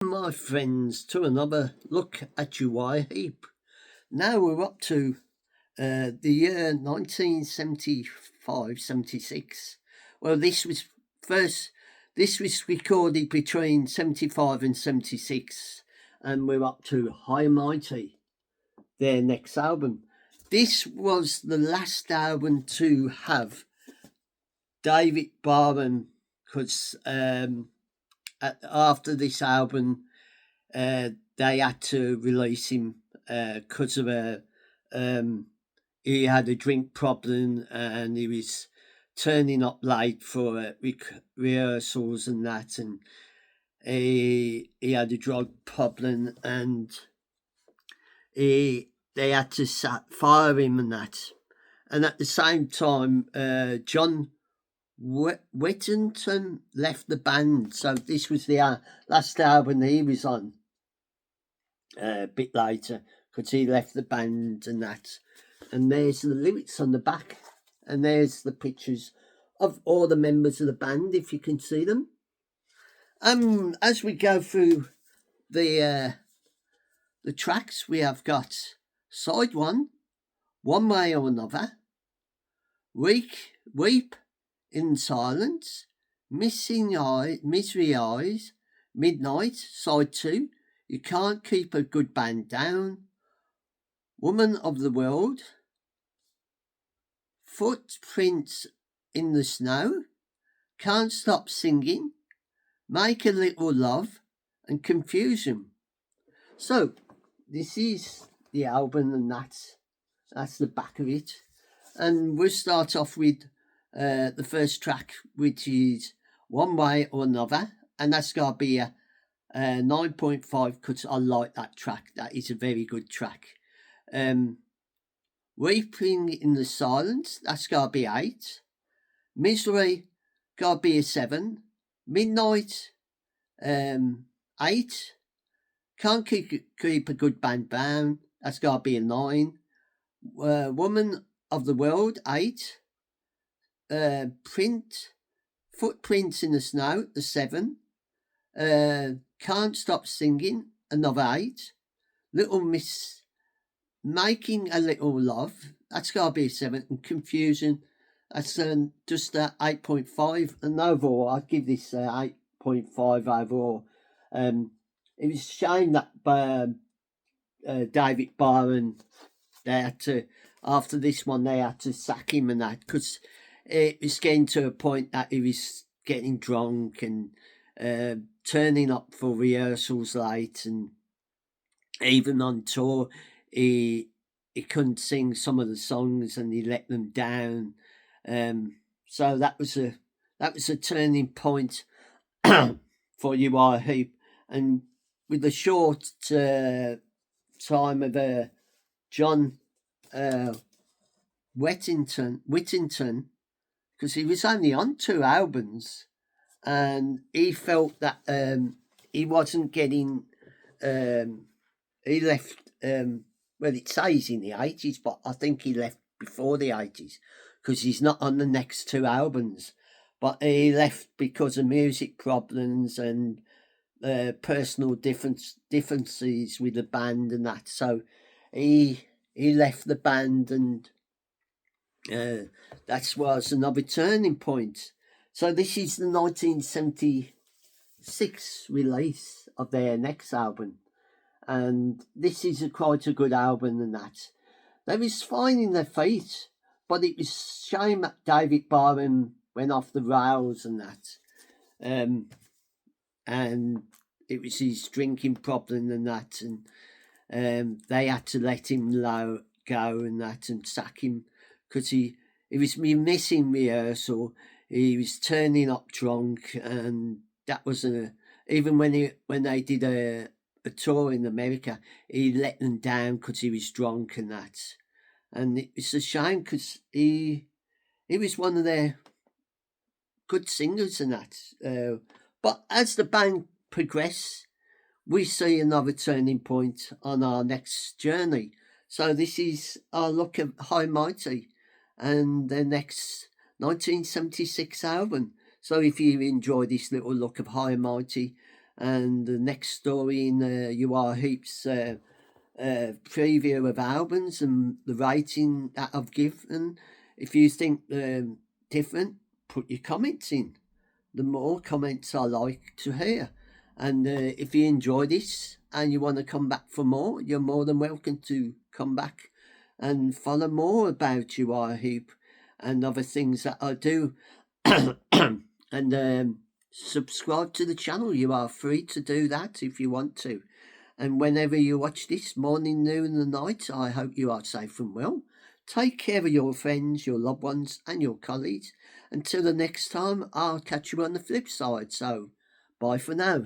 My friends, to another look at uriah heep. Now we're up to the year 1975-76. Well, first this was recorded between 75 and 76, and we're up to High and Mighty, their next album. This was the last album to have David Barham, because after this album, they had to release him because of he had a drink problem and he was turning up late for rehearsals and that, and he had a drug problem, and they had to fire him and that. And at the same time, John Whittington left the band, so this was the last album he was on. A bit later, because he left the band and that. And there's the lyrics on the back, and there's the pictures of all the members of the band, if you can see them. As we go through the tracks, we have got side one way or another, weep in silence, misery eyes, midnight, side two, you can't keep a good band down, woman of the world, footprints in the snow, can't stop singing, make a little love, and confusion. So this is the album, and that's the back of it. And we'll start off with the first track, which is One Way or Another, and that's got to be a 9.5, because I like that track. That is a very good track. Weeping in the Silence, that's got to be 8. Misery, got to be a 7. Midnight, 8. Can't keep a good band down, that's got to be a 9. Woman of the World, 8. Footprints in the Snow, the 7. Can't Stop Singing, another 8. Little Miss, Making a Little Love, that's got to be a 7. And Confusion, that's just 8.5. And overall, I'd give this 8.5 overall. It was a shame that David Byron, they had to, after this one, they had to sack him and that, because it was getting to a point that he was getting drunk and turning up for rehearsals late, and even on tour he couldn't sing some of the songs and he let them down. So that was a turning point for uriah heep. And with the short time of John Whittington, because he was only on 2 albums, and he felt that he wasn't getting. He left. Well, it says in the 80s, but I think he left before the 80s, because he's not on the next 2 albums. But he left because of music problems and personal differences with the band and that. So he left the band, and that was another turning point. So this is the 1976 release of their next album, and this is quite a good album and that. They was finding their feet, but it was shame that David Barham went off the rails and that. And it was his drinking problem and that, and they had to let him go and that, and sack him, because he was missing rehearsal. He was turning up drunk, and that was even when they did a tour in America, he let them down because he was drunk and that. And it's a shame, because he was one of their good singers and that. But as the band progress, we see another turning point on our next journey. So this is our look at High Mighty and their next 1976 album. So if you enjoy this little look of High and Mighty, and the next story in uriah heep's preview of albums and the rating that I've given. If you think different, put your comments in. The more comments I like to hear. And if you enjoy this and you want to come back for more, you're more than welcome to come back and follow more about uriah heep and other things that I do. And subscribe to the channel. You are free to do that if you want to. And whenever you watch this, morning, noon, and night, I hope you are safe and well. Take care of your friends, your loved ones, and your colleagues. Until the next time, I'll catch you on the flip side. So, bye for now.